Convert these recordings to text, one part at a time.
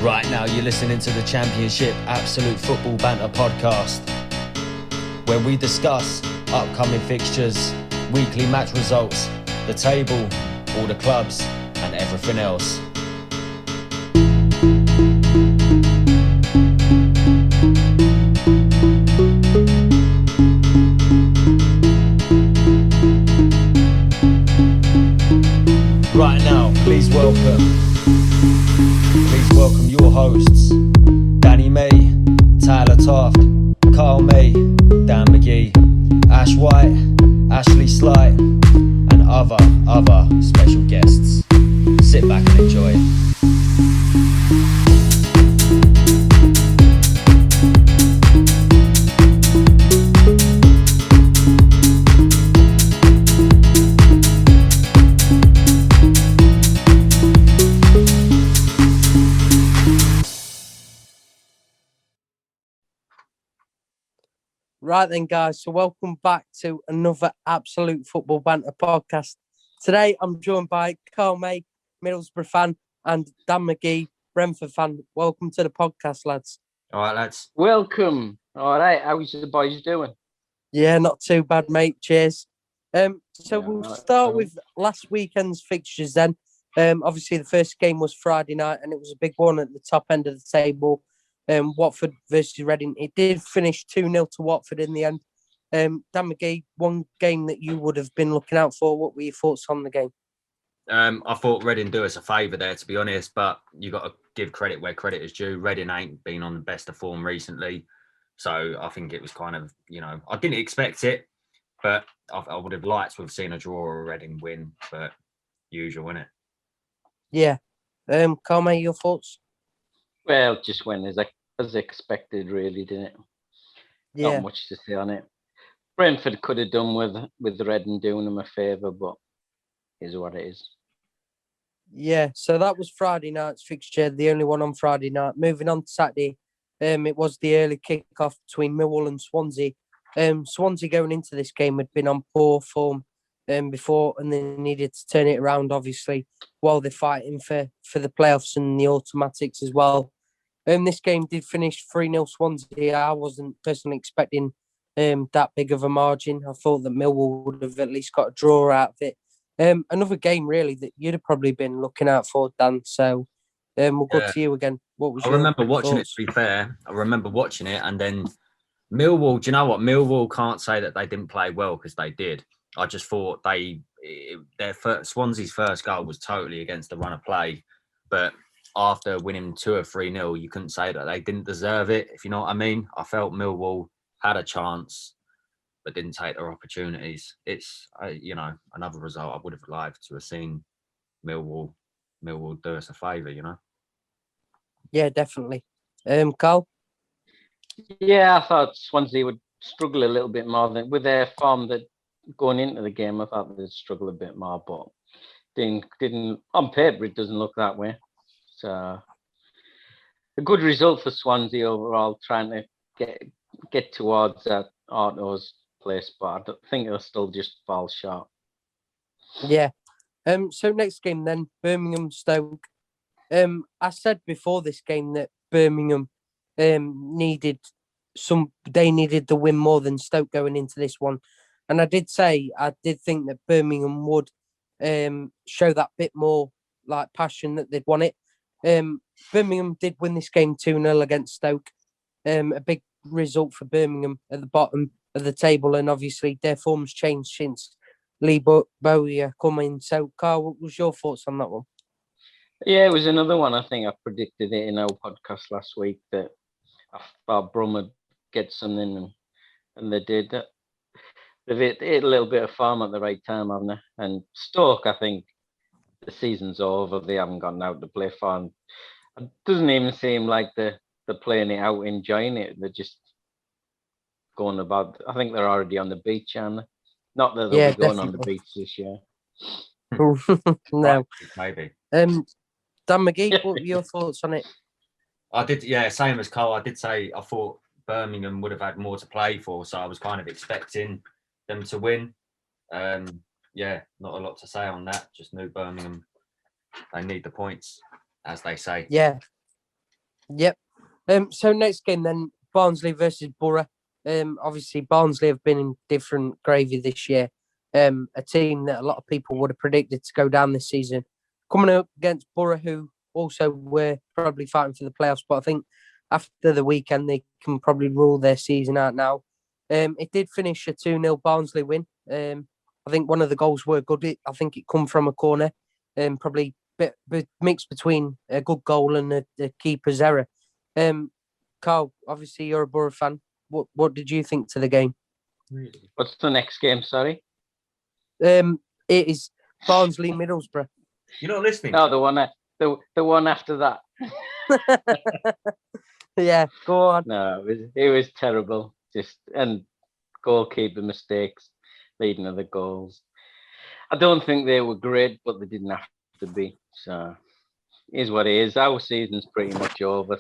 Right now, you're listening to the Championship Absolute Football Banter podcast, where we discuss upcoming fixtures, weekly match results, the table, all the clubs, and everything else. Right now, please welcome your hosts, Danny May, Tyler Tarft, Karl May, Dan McGee, Ash White, Ashley Slight, and other special guests. Sit back and enjoy. Right then, guys, so welcome back to another Absolute Football Banter podcast. Today, I'm joined by Karl May, Middlesbrough fan, and Dan McGee, Brentford fan. Welcome to the podcast, lads. All right, lads. Welcome. All right, how's the boys doing? Yeah, not too bad, mate. Cheers. We'll start with last weekend's fixtures then. Obviously, the first game was Friday night, and it was a big one at the top end of the table. Watford versus Reading. It did finish 2-0 to Watford in the end. Dan McGee, one game that you would have been looking out for. What were your thoughts on the game? I thought Reading do us a favour there, to be honest, but you got to give credit where credit is due. Reading ain't been on the best of form recently, so I think it was kind of, I didn't expect it, but I would have liked to have seen a draw or a Reading win, but usual, isn't it? Yeah. Karl May, your thoughts? Well, just went as expected, really, didn't it? Yeah. Not much to say on it. Brentford could have done with Reading doing them a favour, but it is what it is. Yeah, so that was Friday night's fixture, the only one on Friday night. Moving on to Saturday, it was the early kick-off between Millwall and Swansea. Swansea going into this game had been on poor form before, and they needed to turn it around, obviously, while they're fighting for the playoffs and the automatics as well. This game did finish 3-0 Swansea. I wasn't personally expecting that big of a margin. I thought that Millwall would have at least got a draw out of it. Another game, really, that you'd have probably been looking out for, Dan. So we'll go to you again. What was I remember watching it, to be fair. I remember watching it, and then Millwall, do you know what? Millwall can't say that they didn't play well, because they did. I just thought Swansea's first goal was totally against the run of play, but after winning 2 or 3-0, you couldn't say that they didn't deserve it, if you know what I mean. I felt Millwall had a chance, but didn't take their opportunities. It's, another result I would have liked to have seen Millwall do us a favour, Yeah, definitely. Carl? Yeah, I thought Swansea would struggle a little bit more than with their form that going into the game. I thought they'd struggle a bit more, but didn't on paper it doesn't look that way. So a good result for Swansea overall, trying to get towards that Arto's place, but I think they'll still just fall short. Yeah. So next game then, Birmingham Stoke. I said before this game that Birmingham needed the win more than Stoke going into this one. And I did think that Birmingham would show that bit more like passion that they'd won it. Birmingham did win this game 2-0 against Stoke. A big result for Birmingham at the bottom of the table, and obviously their form's changed since Lee Bowyer come in. So, Carl, what was your thoughts on that one? Yeah, it was another one. I think I predicted it in our podcast last week that I thought Brum would get something, and they did. They've hit a little bit of form at the right time, haven't they? And Stoke, I think the season's over. They haven't gotten out to play for. And it doesn't even seem like they're playing it out, enjoying it. They're just going about. I think they're already on the beach, aren't they? Not that they'll be going on the beach this year. No, maybe. Dan McGee, what were your thoughts on it? I did, yeah, same as Carl. I did say I thought Birmingham would have had more to play for, so I was kind of expecting them to win. Yeah, not a lot to say on that. Just knew Birmingham, they need the points, as they say. Yeah. Yep. So next game then, Barnsley versus Borough. Obviously Barnsley have been in different gravy this year. A team that a lot of people would have predicted to go down this season. Coming up against Borough, who also were probably fighting for the playoffs, but I think after the weekend they can probably rule their season out now. It did finish a 2-0 Barnsley win. I think one of the goals were good. I think it come from a corner. Probably bit mixed between a good goal and a keeper's error. Carl, obviously you're a Borough fan. What did you think to the game? What's the next game? Sorry. It is Barnsley Middlesbrough. You're not listening. No, the one after that. Yeah, go on. No, it was terrible. And goalkeeper mistakes leading to the goals. I don't think they were great, but they didn't have to be. So it is what it is. Our season's pretty much over.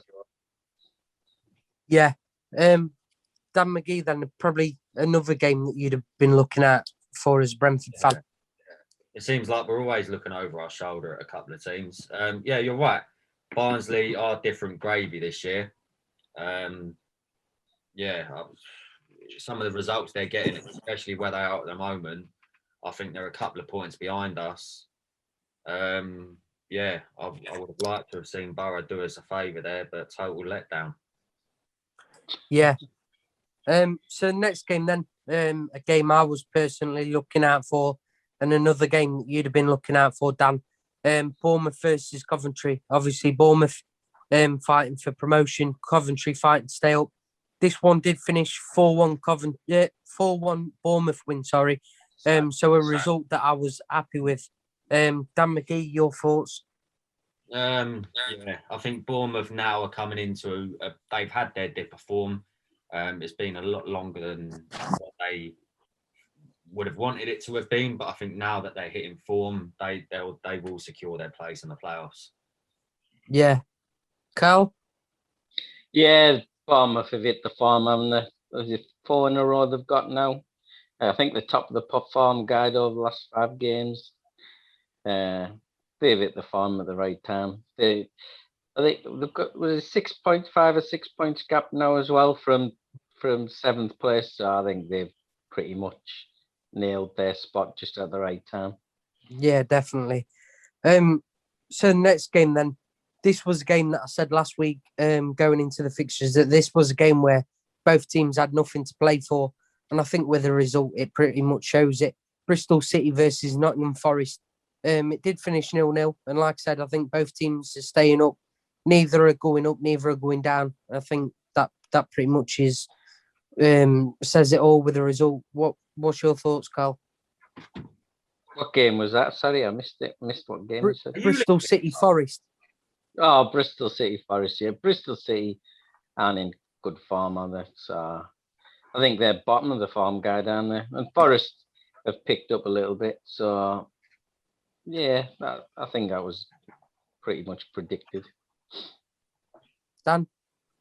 Yeah. Dan McGee, then probably another game that you'd have been looking at for as Brentford fan. It seems like we're always looking over our shoulder at a couple of teams. Yeah, you're right. Barnsley are different gravy this year. Some of the results they're getting, especially where they are at the moment, I think they're a couple of points behind us. I would have liked to have seen Borough do us a favour there, but total letdown. Yeah. So next game then, a game I was personally looking out for, and another game that you'd have been looking out for, Dan. Bournemouth versus Coventry. Obviously, Bournemouth fighting for promotion, Coventry fighting to stay up. This one did finish 4-1 Bournemouth win, sorry. So a result that I was happy with. Dan McGee, your thoughts? I think Bournemouth now are coming into they've had their dip of form. It's been a lot longer than what they would have wanted it to have been, but I think now that they're hitting form, they will secure their place in the playoffs. Yeah. Carl? Yeah, Bournemouth have hit the form, haven't they? Is it 4 in a row they've got now? I think the top of the form guide over the last 5 games. They've hit the form at the right time. I think they've got 6.5 or 6 points gap now as well from 7th place. So I think they've pretty much nailed their spot just at the right time. Yeah, definitely. So next game then. This was a game that I said last week, going into the fixtures, that this was a game where both teams had nothing to play for. And I think with the result, it pretty much shows it. Bristol City versus Nottingham Forest. It did finish 0-0. And like I said, I think both teams are staying up. Neither are going up, neither are going down. I think that pretty much is says it all with the result. What's your thoughts, Carl? What game was that? Sorry, I missed it. Missed what game you said. Bristol City Forest. Oh, Bristol City Forest. Yeah, Bristol City aren't in good form, are they? So I think they're bottom of the form guide, aren't they? And Forest have picked up a little bit. So yeah, I think that was pretty much predicted. Dan?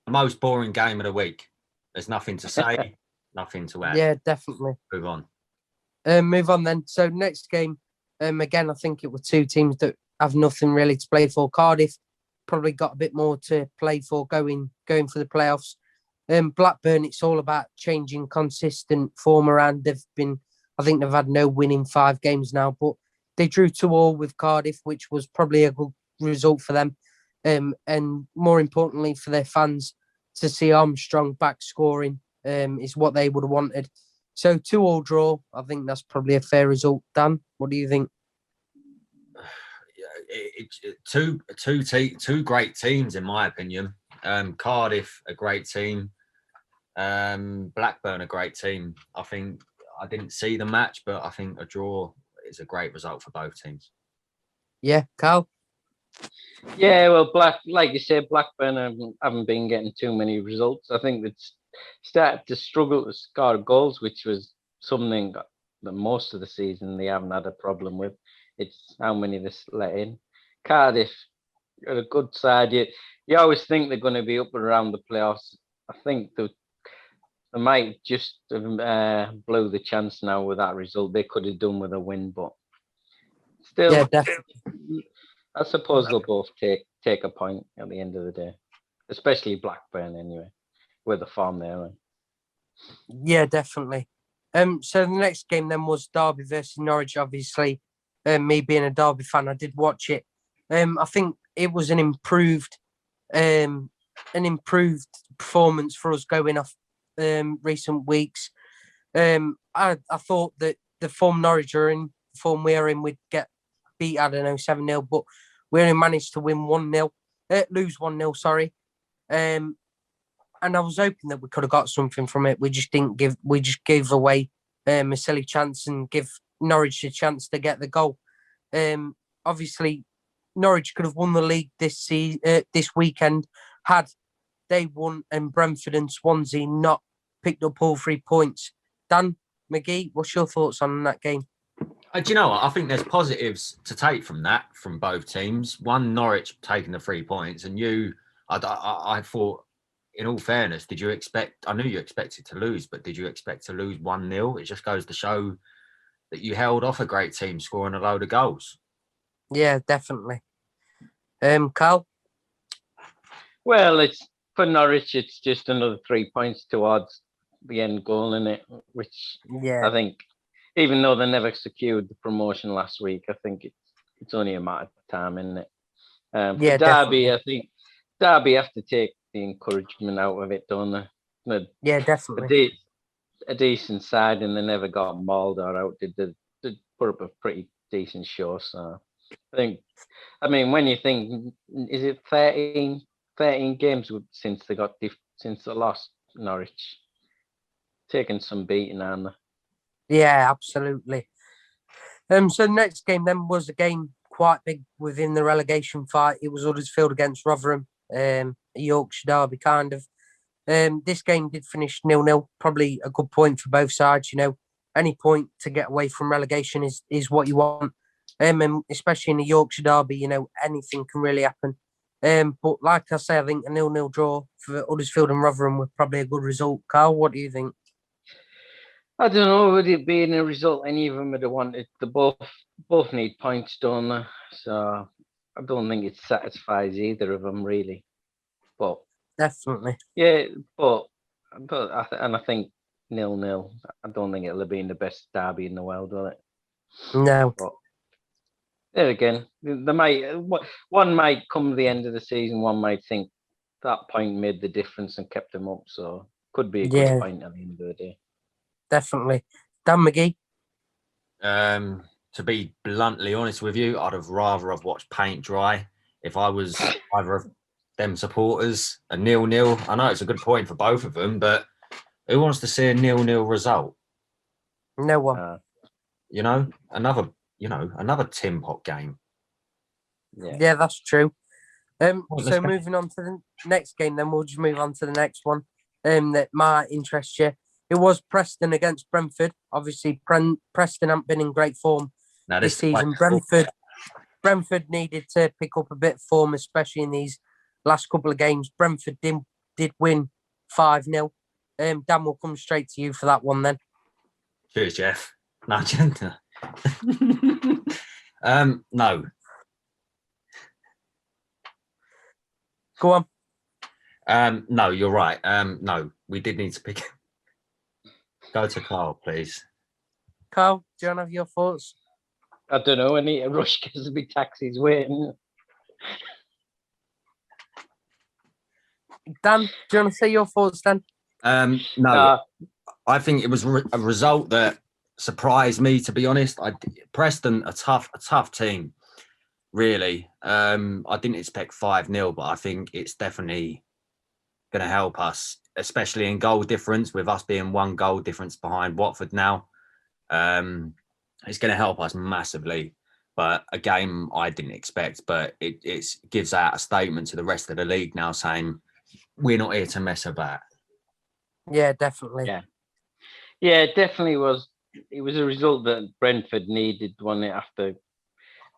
The most boring game of the week. There's nothing to say, nothing to add. Yeah, definitely. Move on. Move on then. So next game, again, I think it were two teams that have nothing really to play for. Cardiff probably got a bit more to play for going for the playoffs. Blackburn, it's all about changing consistent form around. I think they've had no win in 5 games now, but they drew 2-2 with Cardiff, which was probably a good result for them. And more importantly for their fans, to see Armstrong back scoring is what they would have wanted. So 2-2 draw, I think that's probably a fair result. Dan, what do you think? Two great teams in my opinion. Cardiff, a great team. Blackburn, a great team. I think I didn't see the match, but I think a draw is a great result for both teams. Yeah, Carl? Yeah, well, like you said, Blackburn haven't been getting too many results. I think it's started to struggle to score goals, which was something that most of the season they haven't had a problem with. It's how many they let in. Cardiff are a good side. You always think they're going to be up and around the playoffs. I think they might just blow the chance now with that result. They could have done with a win, but still, yeah, definitely. I suppose they'll both take a point at the end of the day. especially Blackburn anyway, with the form there. Yeah, definitely. So the next game then was Derby versus Norwich. Obviously, me being a Derby fan, I did watch it. I think it was an improved performance for us going off recent weeks. I thought that the form Norwich are in, the form we are in, we'd get beat, I don't know, 7-0, but we only managed to win 1-0, lose 1-0, sorry. And I was hoping that we could have got something from it. We just didn't give. We just gave away a silly chance and give Norwich a chance to get the goal. Obviously, Norwich could have won the league this weekend had they won and Brentford and Swansea not picked up all 3 points. Dan McGee, what's your thoughts on that game? Do you know what? I think there's positives to take from that from both teams. One, Norwich taking the 3 points, and I thought, in all fairness, did you expect? I knew you expected to lose, but did you expect to lose 1-0? It just goes to show that you held off a great team scoring a load of goals. Yeah, definitely. Karl? Well, it's for Norwich. It's just another 3 points towards the end goal, in it, which I think, even though they never secured the promotion last week, I think it's only a matter of time, isn't it? For Derby, definitely. I think Derby have to take the encouragement out of it, don't they? Yeah, definitely. A decent side, and they never got mauled or out. They put up a pretty decent show. So I mean, when you think, is it 13 games since they lost Norwich? Taking some beating, aren't they? Yeah, absolutely. So the next game then was a game quite big within the relegation fight. It was Huddersfield against Rotherham, a Yorkshire derby kind of. This game did finish 0-0, probably a good point for both sides. You know, any point to get away from relegation is what you want. And especially in the Yorkshire derby, you know, anything can really happen. But like I say, I think a 0-0 draw for Huddersfield and Rotherham was probably a good result. Karl, what do you think? I don't know. Would it be a result any of them would have wanted? They both need points, don't they? So I don't think it satisfies either of them really. But Definitely. yeah, but I think 0-0. I don't think it'll have been the best derby in the world, will it? No. But there again, one might come to the end of the season. One might think that point made the difference and kept them up. So could be a good point at the end of the day. Definitely. Dan McGee? To be bluntly honest with you, I'd have rather have watched paint dry if I was either of them supporters. A 0-0. I know it's a good point for both of them, but who wants to see a 0-0 result? No one. Another tin pot game. Yeah, that's true. So moving on to the next game, then we'll just move on to the next one. That might interest you. It was Preston against Brentford. Obviously, Preston haven't been in great form this season. Brentford needed to pick up a bit of form, especially in these last couple of games. Brentford did win 5-0. Dan, will come straight to you for that one then. Cheers, Jeff. No. No. Go on. No, you're right. No, we did need to pick. Go to Karl, please. Karl, do you want to have your thoughts? I don't know. I need to rush because the taxi's waiting. Dan, do you want to say your thoughts then? No. I think it was a result that surprised me, to be honest. Preston, a tough team, really. I didn't expect 5-0, but I think it's definitely going to help us, especially in goal difference, with us being 1 goal difference behind Watford now. It's going to help us massively. But a game I didn't expect, but it gives out a statement to the rest of the league now saying we're not here to mess about. Yeah, definitely. Yeah, it definitely was. It was a result that Brentford needed, wasn't it, after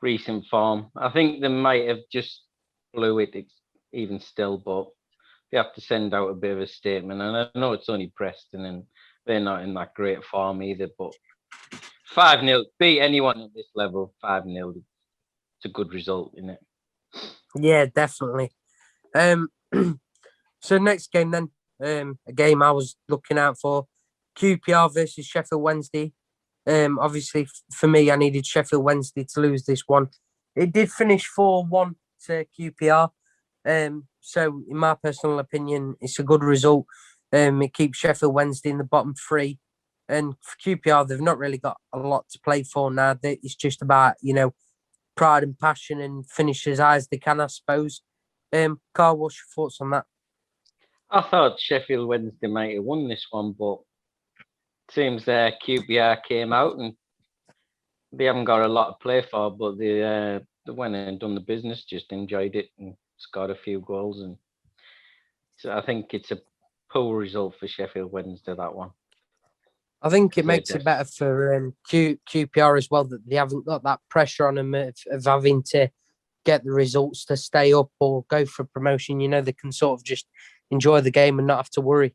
recent form. I think they might have just blew it even still, but they have to send out a bit of a statement. And I know it's only Preston and they're not in that great form either, but 5-0, beat anyone at this level, 5-0, it's a good result, isn't it? Yeah, definitely. So next game then, a game I was looking out for, QPR versus Sheffield Wednesday. Obviously, for me, I needed Sheffield Wednesday to lose this one. It did finish 4-1 to QPR. So, in my personal opinion, it's a good result. It keeps Sheffield Wednesday in the bottom three. And for QPR, they've not really got a lot to play for now. It's just about, pride and passion and finish as high as they can, I suppose. Carl, what's your thoughts on that? I thought Sheffield Wednesday might have won this one, but seems QPR came out and they haven't got a lot to play for, but they went and done the business, just enjoyed it and scored a few goals. And so I think it's a poor result for Sheffield Wednesday, that one. I think it makes it better for QPR as well, that they haven't got that pressure on them of having to get the results to stay up or go for promotion. They can sort of just enjoy the game and not have to worry.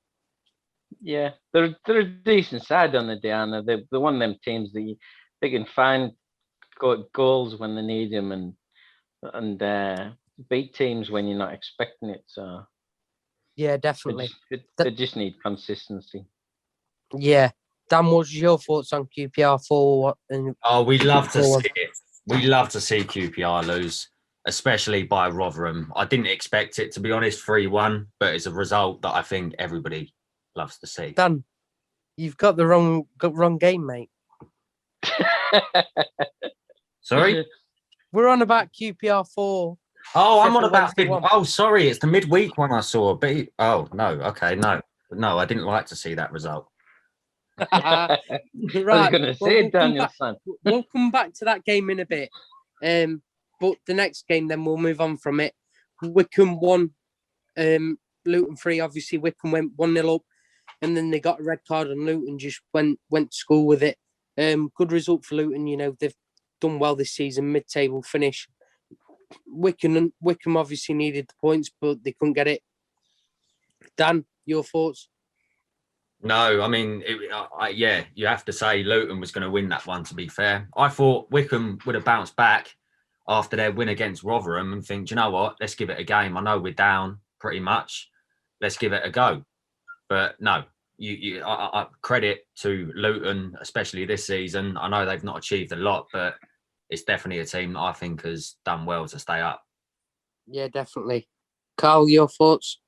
Yeah, they're a decent side on the day, and they're one of them teams that they can find goals when they need them and beat teams when you're not expecting it. So yeah, definitely. They just need consistency. Yeah. Dan, what's your thoughts on QPR for? We'd love to see it. We love to see QPR lose, especially by Rotherham. I didn't expect it, to be honest, 3-1, but it's a result that I think everybody loves to see. Dan, you've got the wrong game, mate. Sorry? We're on about QPR 4. Oh, I'm on about... sorry, it's the midweek one I saw. But no, okay, no, I didn't like to see that result. Right. I was going to say, Daniel, we'll come back to that game in a bit. But the next game, then we'll move on from it. Wycombe won, Luton 3. Obviously, Wycombe went 1-0 up, and then they got a red card, and Luton just went to school with it. Good result for Luton. They've done well this season, mid-table finish. Wycombe obviously needed the points, but they couldn't get it. Dan, your thoughts? No, I mean, you have to say Luton was going to win that one, to be fair. I thought Wycombe would have bounced back after their win against Rotherham and think, do you know what, let's give it a game. I know we're down pretty much. Let's give it a go. But no, I credit to Luton, especially this season. I know they've not achieved a lot, but it's definitely a team that I think has done well to stay up. Yeah, definitely. Carl, your thoughts?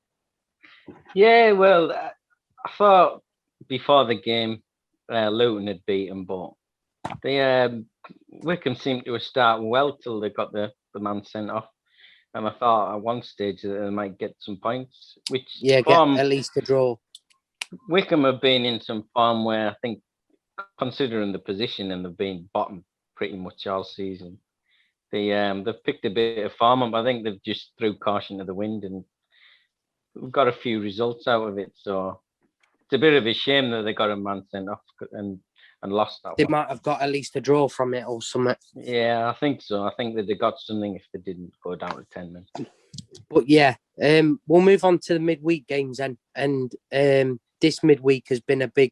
Yeah, well, I thought before the game, Luton had beaten, but Wycombe seemed to have started well till they got the man sent off. And I thought at one stage that they might get some points, get at least a draw. Wycombe have been in some form where I think, considering the position, and they've been bottom pretty much all season. They've picked a bit of form up. I think they've just threw caution to the wind, and we've got a few results out of it. So it's a bit of a shame that they got a man sent off and lost that. They might have got at least a draw from it or something. Yeah, I think so. I think that they got something if they didn't go down to 10 men. But yeah, we'll move on to the midweek games then. And this midweek has been a big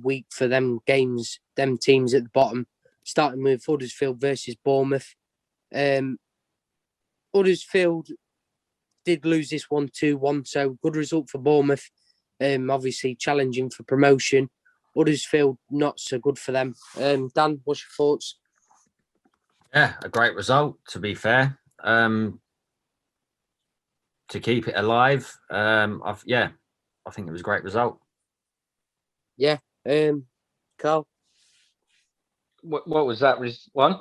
week for them games, them teams at the bottom, starting with Huddersfield versus Bournemouth. Huddersfield did lose this one 2-1, so good result for Bournemouth. Obviously challenging for promotion. Huddersfield, not so good for them. Dan, what's your thoughts? Yeah, a great result, to be fair. To keep it alive, I think it was a great result. Yeah. Carl? What was that one?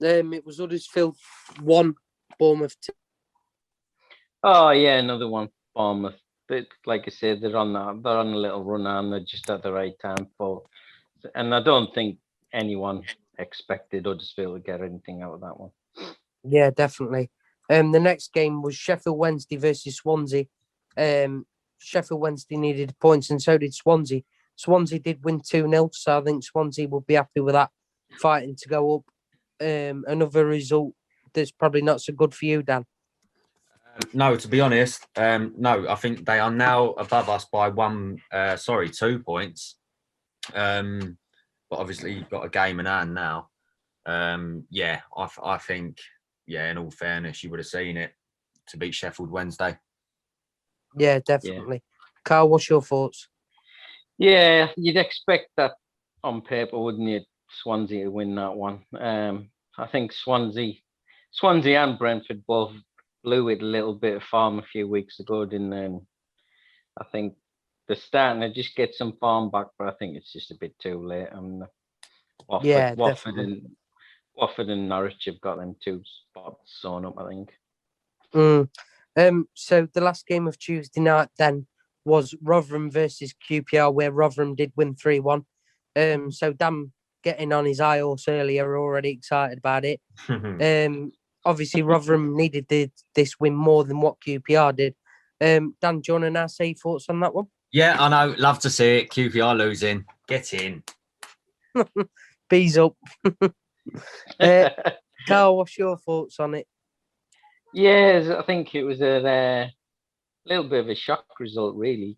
It was Huddersfield 1, Bournemouth 2. Oh, yeah, another one, Bournemouth. But like I said, they're on a little run and they're just at the right time and I don't think anyone expected Huddersfield to get anything out of that one. Yeah, definitely. The next game was Sheffield Wednesday versus Swansea. Sheffield Wednesday needed points and so did Swansea. Swansea did win 2-0, so I think Swansea will be happy with that, fighting to go up. Another result that's probably not so good for you, Dan. No, to be honest, no. I think they are now above us by 2 points. But obviously you've got a game in hand now. I think, in all fairness, you would have seen it to beat Sheffield Wednesday. Yeah, definitely. Carl, what's your thoughts? Yeah, you'd expect that on paper, wouldn't you? Swansea to win that one. I think Swansea and Brentford both blew it a little bit of form a few weeks ago, didn't they? And I think they're starting to just get some form back, but I think it's just a bit too late. And Definitely. Watford and Norwich have got them 2 spots sewn up, I think. So the last game of Tuesday night then was Rotherham versus QPR, where Rotherham did win 3-1. So Dan getting on his high horse earlier, already excited about it. Obviously Rotherham needed this win more than what QPR did. Dan, do you want to now say your thoughts on that one? Yeah, I know. Love to see it. QPR losing. Get in. Bees up. Carl, what's your thoughts on it? Yes, I think it was a little bit of a shock result, really.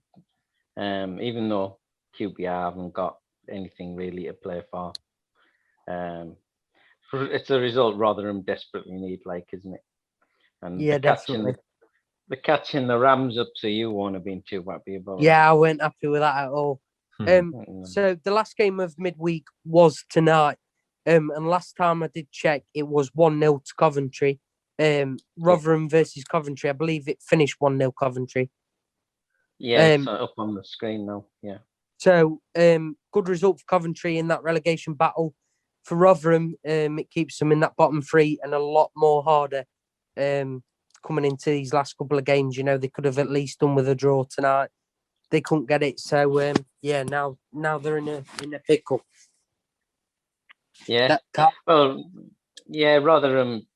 Even though QPR haven't got anything really to play for. It's a result Rotherham desperately need, isn't it? And Yeah, definitely. the catching the Rams up, so you won't have been too happy about it. Yeah, I weren't happy with that at all. So the last game of midweek was tonight. And last time I did check, it was 1-0 to Coventry. Rotherham versus Coventry. I believe it finished 1-0 Coventry. Yeah, it's up on the screen now. Yeah. So good result for Coventry in that relegation battle. For Rotherham, it keeps them in that bottom 3 and a lot more harder coming into these last couple of games. You know, they could have at least done with a draw tonight. They couldn't get it. So now they're in a pickle. Yeah. Well, yeah, Rotherham,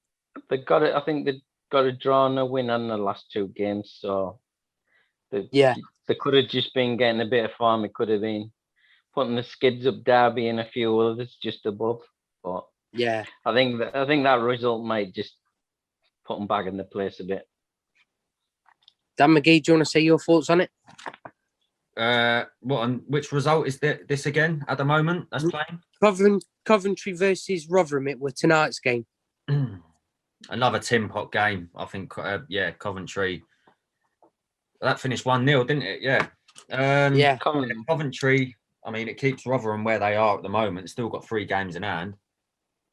they got it. I think they got a draw and a win on the last 2 games. So they could have just been getting a bit of form. It could have been putting the skids up Derby and a few others just above. But yeah, I think that result might just put them back in the place a bit. Dan McGee, do you want to say your thoughts on it? Which result is this again at the moment? That's playing Coventry versus Rotherham. It was tonight's game. Another tin pot game. I think. Coventry. That finished 1-0, didn't it? Yeah. Coventry. I mean, it keeps Rotherham where they are at the moment. Still got 3 games in hand.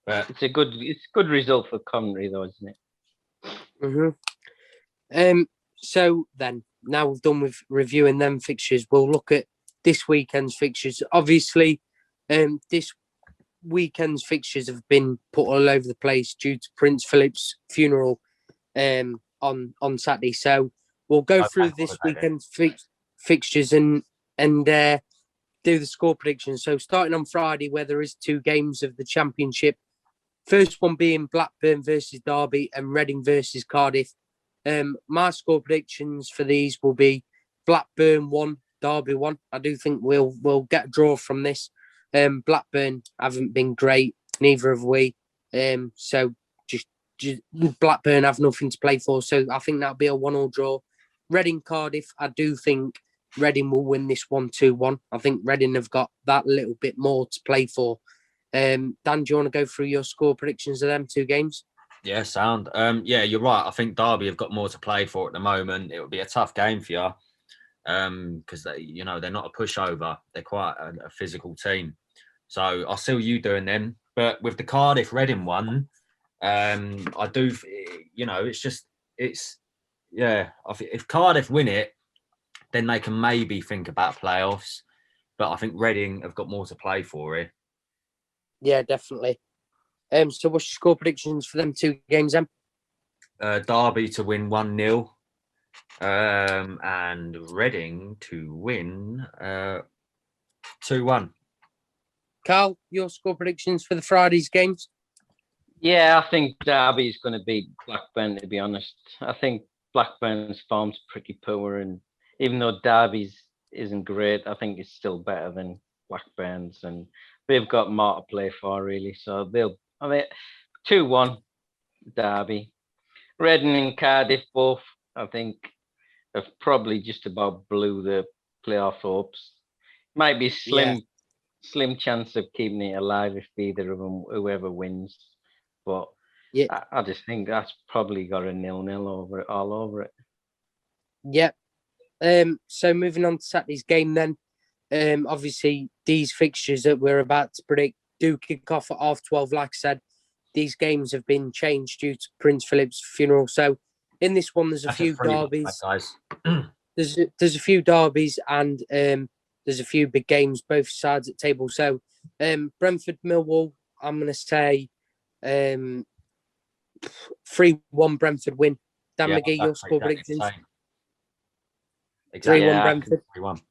But it's a good result for Coventry, though, isn't it? So then, now we've done with reviewing them fixtures, we'll look at this weekend's fixtures. Obviously, this weekend's fixtures have been put all over the place due to Prince Philip's funeral on Saturday. So we'll go through this weekend's fixtures and do the score predictions. So starting on Friday, where there is 2 games of the Championship. First one being Blackburn versus Derby and Reading versus Cardiff. My score predictions for these will be Blackburn 1, Derby 1. I do think we'll get a draw from this. Blackburn haven't been great, neither have we. So just Blackburn have nothing to play for. So I think that'll be a 1-1 draw. Reading Cardiff, I do think Reading will win this 1-2-1. I think Reading have got that little bit more to play for. Dan, do you want to go through your score predictions of them 2 games? Yeah, sound. Yeah, you're right. I think Derby have got more to play for at the moment. It would be a tough game for you because they're not a pushover. They're quite a physical team. So I'll see you doing them. But with the Cardiff Reading one, I do. If Cardiff win it, then they can maybe think about playoffs. But I think Reading have got more to play for it. Yeah, definitely. So what's your score predictions for them 2 games then? Derby to win 1-0 and Reading to win 2-1. Carl, your score predictions for the Friday's games? Yeah, I think Derby is going to beat Blackburn, to be honest. I think Blackburn's form's pretty poor, and even though Derby's isn't great, I think it's still better than Blackburn's, and they've got more to play for, really. So 2-1 Derby. Reading and Cardiff both, I think, have probably just about blew the playoff hopes. Might be slim chance of keeping it alive if either of them, whoever wins. But I just think that's probably got a 0-0 all over it. Yep. So moving on to Saturday's game then. Obviously, these fixtures that we're about to predict do kick off at 12:30. Like I said, these games have been changed due to Prince Philip's funeral. So in this one, there's a That's few free, derbies. guys. There's a few derbies and there's a few big games both sides at table. So Brentford Millwall, I'm going to say 3-1 Brentford win. Dan McGee, your score predictions? Exactly. 3-1 Brentford. 3-1.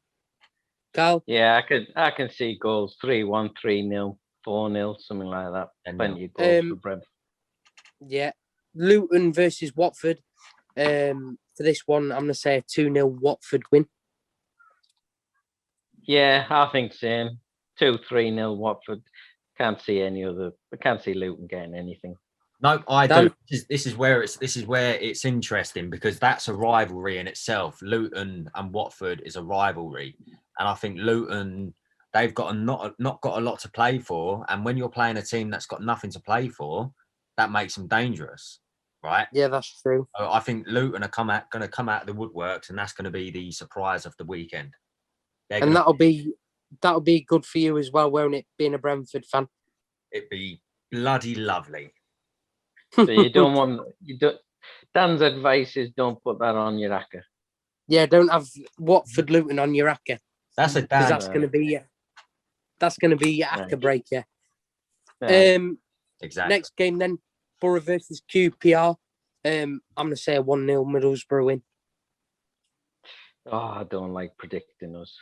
Carl? Yeah, I can see goals 3-1, 3-0, 4-0, something like that. Plenty of goals for Brentford. Yeah. Luton versus Watford. For this one, I'm going to say a 2-0 Watford win. Yeah, I think same. 2-3-0 Watford. Can't see any other. I can't see Luton getting anything. No, I do. This is where it's interesting because that's a rivalry in itself. Luton and Watford is a rivalry, and I think Luton, they've got not got a lot to play for, and when you're playing a team that's got nothing to play for, that makes them dangerous, right? Yeah, that's true. So I think Luton are going to come out of the woodworks, and that's going to be the surprise of the weekend. And that'll be good for you as well, won't it? Being a Brentford fan, it'd be bloody lovely. So Dan's advice is don't put that on your acca. Yeah, don't have Watford Luton on your acca. That's a Dan. That's going to be your acca break, yeah. Exactly. Next game then, Borough versus QPR. I'm going to say a 1-0 Middlesbrough win. Oh, I don't like predicting us.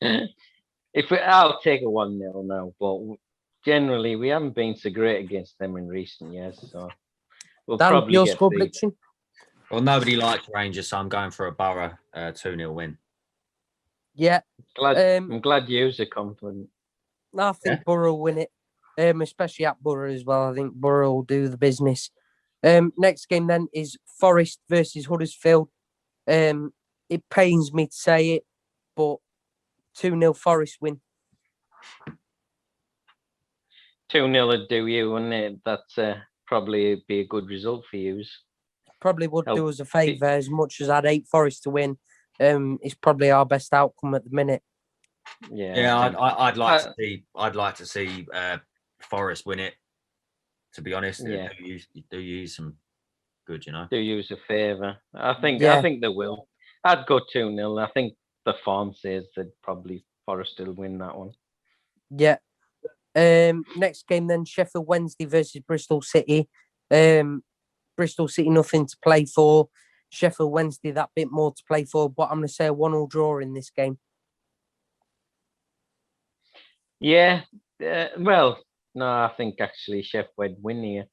I'll take a 1-0 now, but generally we haven't been so great against them in recent years, so we'll Dan, probably your get score beat. prediction? Well, nobody likes Rangers, so I'm going for a Borough 2-0 win. Yeah. I'm glad you're confident. I think Borough will win it, especially at Borough as well. I think Borough will do the business. Next game then is Forest versus Huddersfield. It pains me to say it, but 2-0 Forest win. 2-0 would do you, wouldn't it? That's probably be a good result for you. Probably would do us a favour as much as I'd hate Forest to win. It's probably our best outcome at the minute. Yeah, I'd like to see Forest win it. To be honest, do use some good, you know. Do use a favour. I think they will. I'd go 2-0. I think the form says that probably Forest will win that one. Yeah. Next game then, Sheffield Wednesday versus Bristol City. Bristol City nothing to play for. Sheffield Wednesday that bit more to play for, but I'm going to say a 1-1 draw in this game. Yeah. Well, no, I think actually Sheffield win here.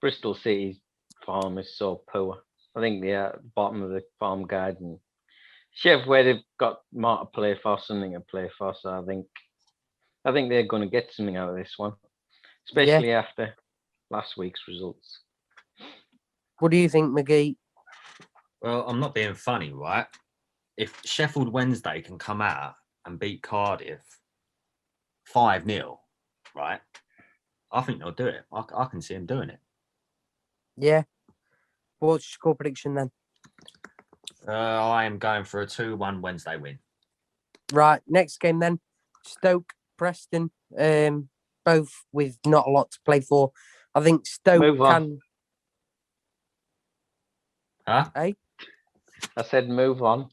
Bristol City's form is so poor. I think they're at the bottom of the form guide, and Sheffield have got more to play for, something to play for. So I think they're going to get something out of this one, especially after last week's results. What do you think, McGee? Well, I'm not being funny, right? If Sheffield Wednesday can come out and beat Cardiff 5-0, right? I think they'll do it. I can see them doing it. Yeah. What's your score prediction then? I am going for a 2-1 Wednesday win. Right. Next game then. Stoke, Preston. Both with not a lot to play for. I think Stoke can. Huh? Eh? I said move on.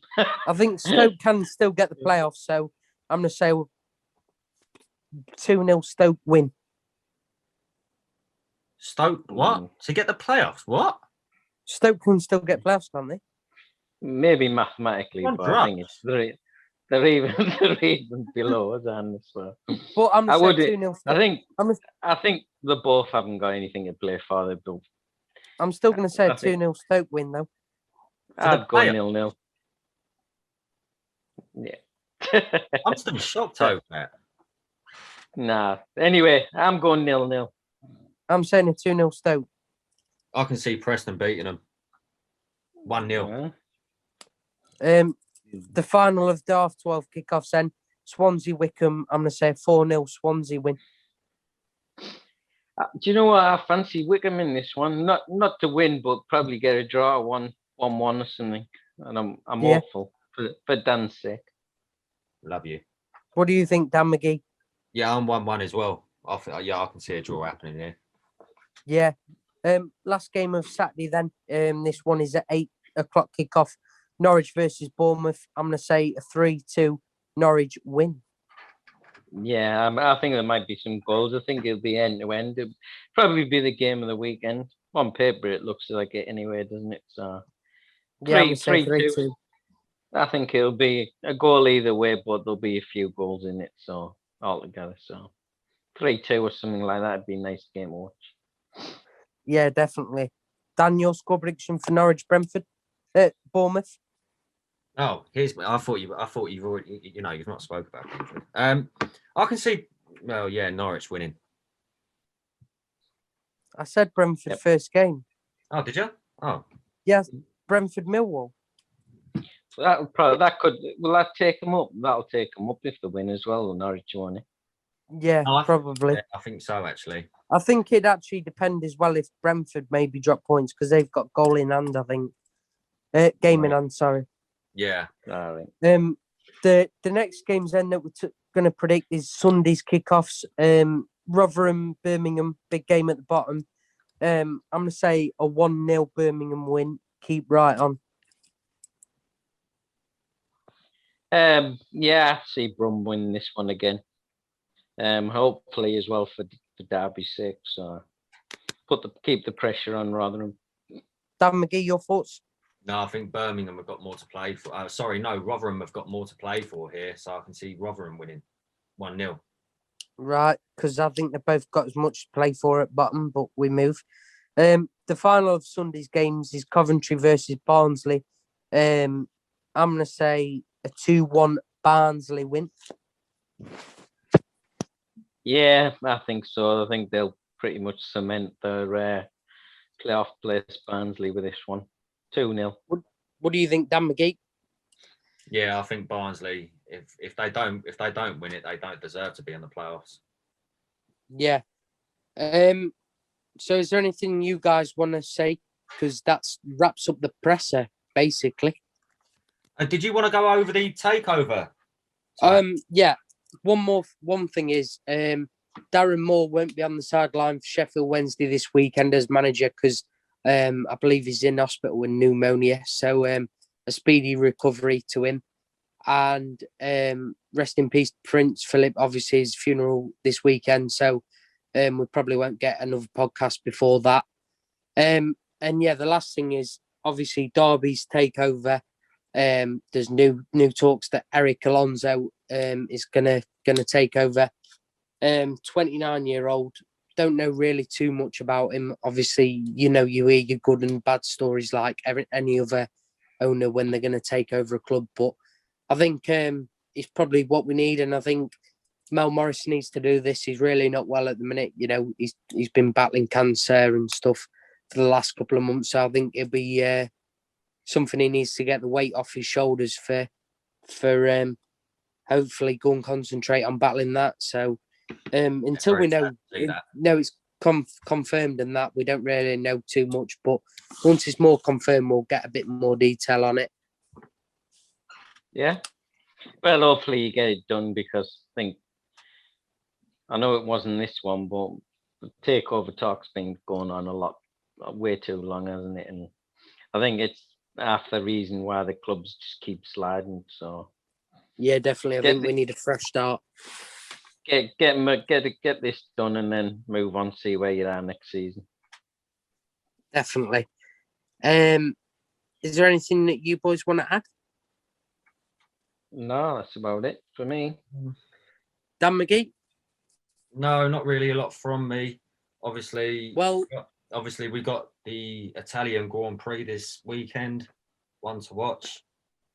I think Stoke can still get the playoffs, so I'm going to say 2-0 Stoke win. Stoke, what? To get the playoffs, what? Stoke can still get playoffs, can't they? Maybe mathematically, but I think it's they're even below than so. But I'm going to say 2-0 Stoke. I think they both haven't got anything to play for. They both. I'm still going to say a 2-0 Stoke win, though. I'd go 0-0. Yeah. I'm still shocked over that. Nah. Anyway, I'm going 0-0. I'm saying a 2-0 Stoke. I can see Preston beating them 1-0. The final of the half-12 kickoffs then. Swansea Wickham. I'm going to say 4-0 Swansea win. Do you know what? I fancy Wickham in this one. Not to win, but probably get a draw, 1-1 or something. and I'm Yeah. awful for Dan's sake. Love you. What do you think, Dan McGee? Yeah, I'm 1-1 as well. I can see a draw happening here. Yeah. Last game of Saturday then. This one is at 8:00 kickoff. Norwich versus Bournemouth. I'm gonna say a 3-2 Norwich win. Yeah, I think there might be some goals. I think it'll be end to end. It'll probably be the game of the weekend. On paper, it looks like it anyway, doesn't it? So Yeah, I'm gonna say 3-2. 3-2. I think it'll be a goal either way, but there'll be a few goals in it. So altogether, so 3-2 or something like that would be a nice game to watch. Yeah, definitely. Daniel, score prediction for Norwich, Brentford, Bournemouth. Oh, I thought you've already, you've not spoke about Brentford. I can see, well, yeah, Norwich winning. I said Brentford Yep. first game. Oh, did you? Oh, Yes, Brentford Millwall. Will that take them up? That'll take them up if they win as well. Norwich won it. Yeah, No, probably. yeah, I think so actually. I think it'd actually depend as well if Brentford maybe drop points because they've got goal in hand, I think. Game in hand, sorry. Yeah. All right. The next games then that we're going to predict is Sunday's kickoffs. Rotherham, Birmingham, big game at the bottom. I'm going to say a 1-0 Birmingham win. Keep right on. Yeah, I see Brum win this one again. Hopefully as well for Derby's sake. So keep the pressure on Rotherham. Dan McGee, your thoughts? No, I think Birmingham have got more to play for. Rotherham have got more to play for here, so I can see Rotherham winning 1-0. Right, because I think they've both got as much to play for at bottom, but we move. The final of Sunday's games is Coventry versus Barnsley. I'm going to say a 2-1 Barnsley win. Yeah, I think so. I think they'll pretty much cement their playoff place, Barnsley, with this one. 2-0. What do you think, Dan McGee? Yeah, I think Barnsley, if they don't win it, they don't deserve to be in the playoffs. Yeah. So is there anything you guys want to say? Because that wraps up the presser, basically. Did you want to go over the takeover? Yeah. One thing is, Darren Moore won't be on the sideline for Sheffield Wednesday this weekend as manager because I believe he's in hospital with pneumonia. So a speedy recovery to him. And rest in peace, Prince Philip. Obviously, his funeral this weekend. So we probably won't get another podcast before that. And yeah, the last thing is obviously Derby's takeover. There's new talks that Eric Alonso is gonna take over. 29-year-old. Don't know really too much about him. Obviously, you hear your good and bad stories like any other owner when they're going to take over a club. But I think it's probably what we need, and I think Mel Morris needs to do this. He's really not well at the minute. He's been battling cancer and stuff for the last couple of months. So I think it'll be something he needs to get the weight off his shoulders for hopefully go and concentrate on battling that. So until we know it's confirmed and that, we don't really know too much. But once it's more confirmed, we'll get a bit more detail on it. Yeah. Well, hopefully you get it done because I know it wasn't this one, but the takeover talk's been going on way too long, hasn't it? And I think it's half the reason why the clubs just keep sliding. So yeah, definitely. I think we need a fresh start. Get this done and then move on. See where you are next season. Definitely. Is there anything that you boys want to add? No, that's about it for me. Dan McGee? No, not really a lot from me. Obviously, we got the Italian Grand Prix this weekend, one to watch.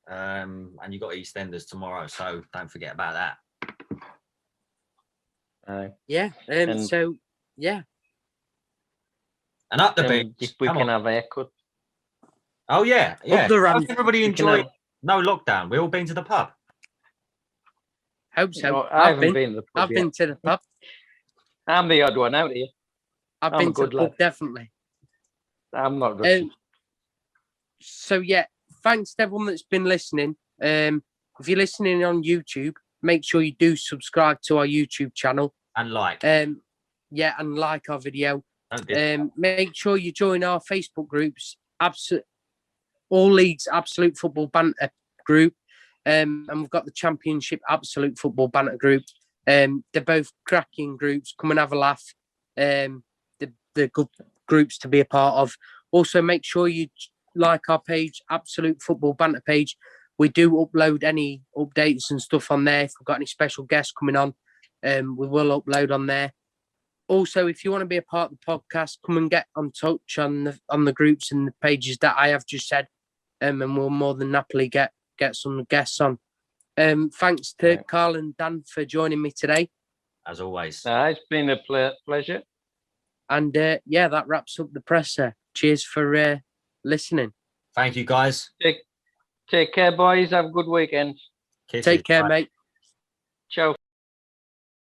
And you got EastEnders tomorrow, so don't forget about that. Yeah. So, yeah. And up the beach. If we can have a haircut. Oh, yeah. Up the ramp. Everybody enjoyed no lockdown. We all been to the pub. Hope so. No, I haven't been to the pub. I've been to the pub. I'm the odd one out here. I've been to the pub, definitely. I'm not rushing. So, yeah, thanks to everyone that's been listening. If you're listening on YouTube, make sure you do subscribe to our YouTube channel. And like. And like our video. Make sure you join our Facebook groups, All Leagues Absolute Football Banter group. And we've got the Championship Absolute Football Banter group. They're both cracking groups. Come and have a laugh. They're good groups to be a part of. Also, make sure you like our page, Absolute Football Banter page. We do upload any updates and stuff on there. If we've got any special guests coming on, we will upload on there. Also, if you want to be a part of the podcast, come and get on touch on the groups and the pages that I have just said, and we'll more than happily get some guests on. Thanks to Karl and Dan for joining me today. As always. It's been a pleasure. And that wraps up the presser. Cheers for listening. Thank you, guys. Take care, boys. Have a good weekend. Kisses. Take care, Bye. mate.